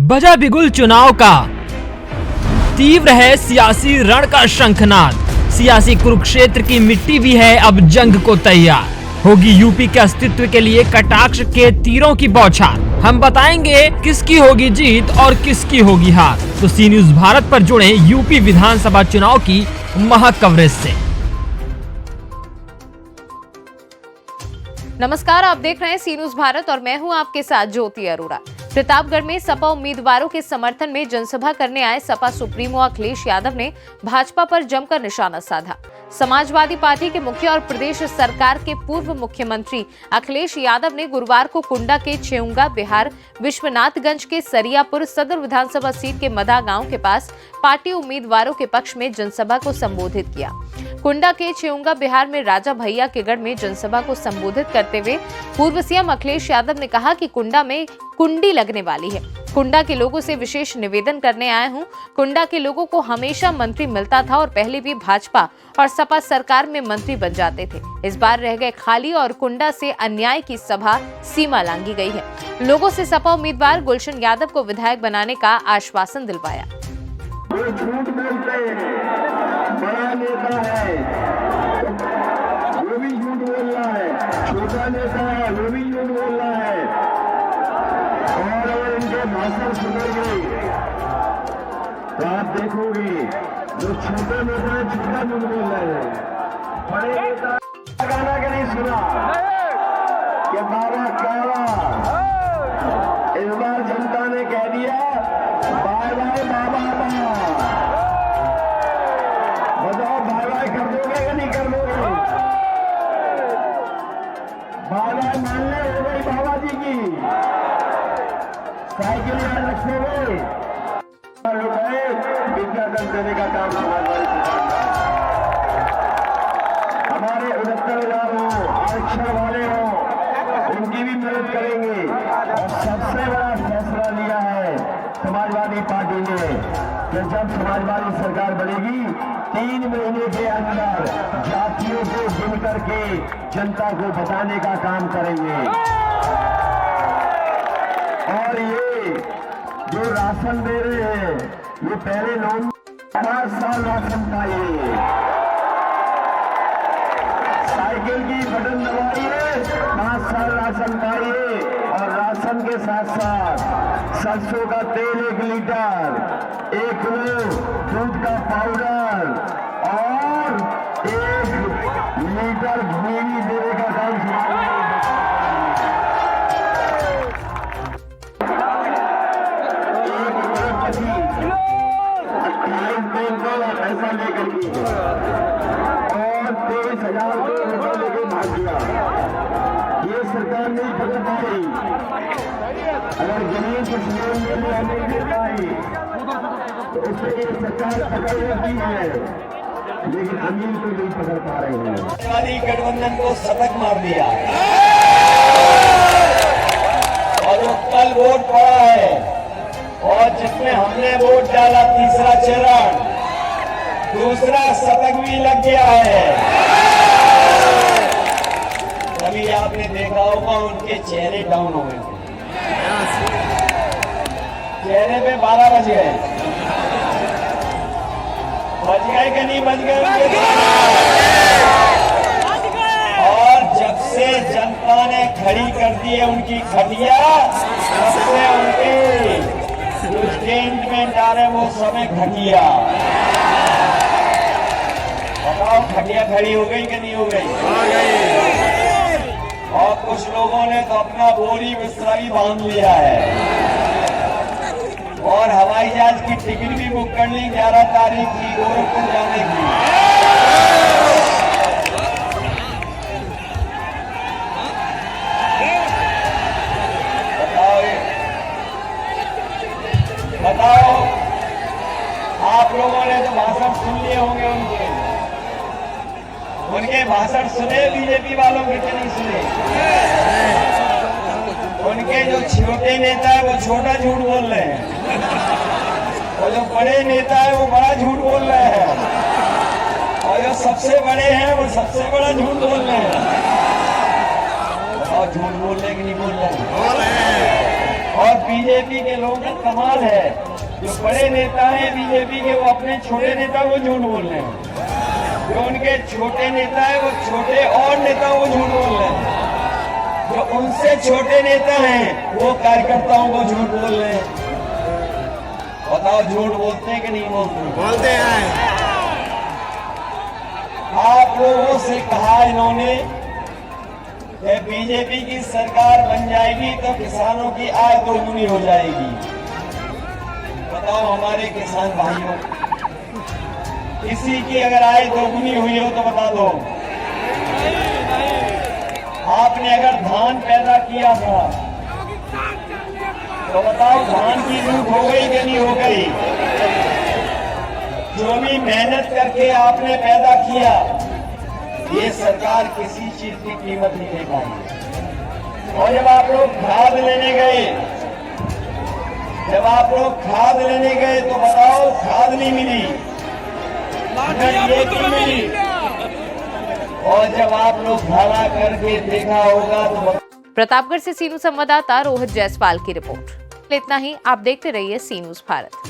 बजा बिगुल चुनाव का, तीव्र है सियासी रण का शंखनाद। सियासी कुरुक्षेत्र की मिट्टी भी है अब जंग को तैयार। होगी यूपी के अस्तित्व के लिए कटाक्ष के तीरों की बौछार। हम बताएंगे किसकी होगी जीत और किसकी होगी हार। तो सी न्यूज भारत पर जुड़े यूपी विधानसभा चुनाव की महक कवरेज से। नमस्कार, आप देख रहे हैं सी न्यूज भारत और मैं हूं आपके साथ ज्योति अरोड़ा। प्रतापगढ़ में सपा उम्मीदवारों के समर्थन में जनसभा करने आए सपा सुप्रीमो अखिलेश यादव ने भाजपा पर जमकर निशाना साधा। समाजवादी पार्टी के मुखिया और प्रदेश सरकार के पूर्व मुख्यमंत्री अखिलेश यादव ने गुरुवार को कुंडा के छेउंगा बिहार विश्वनाथगंज के सरियापुर सदर विधानसभा सीट के मदा गांव के पास पार्टी उम्मीदवारों के पक्ष में जनसभा को संबोधित किया। कुंडा के छेउंगा बिहार में राजा भैया के गढ़ में जनसभा को संबोधित करते हुए पूर्व सीएम अखिलेश यादव ने कहा कि कुंडा में कुंडी लगने वाली है। कुंडा के लोगों से विशेष निवेदन करने आया हूं। कुंडा के लोगों को हमेशा मंत्री मिलता था और पहले भी भाजपा और सपा सरकार में मंत्री बन जाते थे। इस बार रह गए खाली और कुंडा से अन्याय की सभा सीमा लांघी गई है। लोगों से सपा उम्मीदवार गुलशन यादव को विधायक बनाने का आश्वासन दिलवाया। बड़ा नेता है वो भी झूठ बोल रहा है, छोटा नेता है वो भी झूठ बोल रहा है। और अगर इनके भाषण सुनोगे तो आप देखोगे जो छोटे नेता है छोटा झूठ बोल रहे हैं। बड़े नेता गाना के नहीं सुना कि बाबा काला, इस बार जनता ने कह दिया बाय बाय बाबा बाबा। बताओ बाय बाय कर दोगे या नहीं कर दोगे? बाय बाय मानने हो गई बाबा जी की। साइकिल याद रखोगे, रुपए विद्याधन देने का काम समाजवादी सरकार। हमारे 69,000 हो, आरक्षण वाले हो, उनकी भी मदद करेंगे। और सबसे बड़ा फैसला लिया है समाजवादी पार्टी ने कि जब समाजवादी सरकार बनेगी 3 महीने के अंदर जातियों को गिन करके जनता को बताने का काम करेंगे। और ये जो राशन दे रहे हैं ये पहले लोग 5 साल राशन पाइए, साइकिल की बटन दबाइए 5 साल राशन पाइए। और राशन के साथ साथ सरसों का तेल 1 लीटर, 1 किलो दूध का पाउडर और 1 लीटर घी देने का काम पैसा लेकर के और 23,000 रुपये लेके भाग गया। ये सरकार नहीं पकड़ पाई। अगर जमीन को नहीं मिल पाई तो उससे ये सरकार पकड़ लेती है, लेकिन अमीर को नहीं पकड़ पा रहे हैं। समाजवादी गठबंधन को सबक मार दिया और जो कल वोट पड़ा है और जिसमें हमने वोट डाला तीसरा चरण, दूसरा शतक भी लग गया है। तभी आपने देखा होगा उनके चेहरे डाउन हो गए, चेहरे पे 12 बज गए। बज गए कि नहीं बज गए? और जब से जनता ने खड़ी कर दी है उनकी खटिया, तब से उनके जो स्टेटमेंट आ रहे वो समय घटिया। बताओ खटिया खड़ी हो गई कि नहीं हो गई? और कुछ लोगों ने तो अपना बोरी बिस्तरा भी बांध लिया है और हवाई जहाज की टिकट भी बुक कर ली 11 तारीख की गोरखपुर जाने की। बताओ आप लोगों ने तो भाषण सुन लिए होंगे उनके भाषण सुने बीजेपी वालों के नहीं सुने? उनके जो छोटे नेता है वो छोटा झूठ बोल रहे हैं और जो बड़े नेता है वो बड़ा झूठ बोल रहे हैं और जो सबसे बड़े हैं वो सबसे बड़ा झूठ बोल रहे हैं। और झूठ बोल रहे कि नहीं बोल रहे? और बीजेपी के लोगों का कमाल है, जो बड़े नेता हैं बीजेपी के, वो अपने छोटे नेता को झूठ बोल रहे हैं। जो उनके छोटे नेता है वो छोटे और नेता को झूठ बोल रहे हैं। जो उनसे छोटे नेता हैं वो कार्यकर्ताओं को झूठ बोल रहे हैं। बताओ झूठ बोलते हैं कि नहीं बोलते? बोलते हैं। आप लोगों से कहा इन्होंने कि बीजेपी की सरकार बन जाएगी तो किसानों की आय दोगुनी हो जाएगी। बताओ हमारे किसान भाइयों, किसी की अगर आय दोगुनी हुई हो तो बता दो। आपने अगर धान पैदा किया था तो बताओ धान की लूट हो गई कि नहीं हो गई? जो भी मेहनत करके आपने पैदा किया, ये सरकार किसी चीज की कीमत नहीं दे पाई। और जब आप लोग खाद लेने गए, तो बताओ खाद नहीं मिली, ये क्यों मिली? और जब आप लोग भाला करके देखा होगा तो प्रतापगढ़ से सी न्यूज संवाददाता रोहित जायसवाल की रिपोर्ट। इतना ही, आप देखते रहिए सी न्यूज भारत।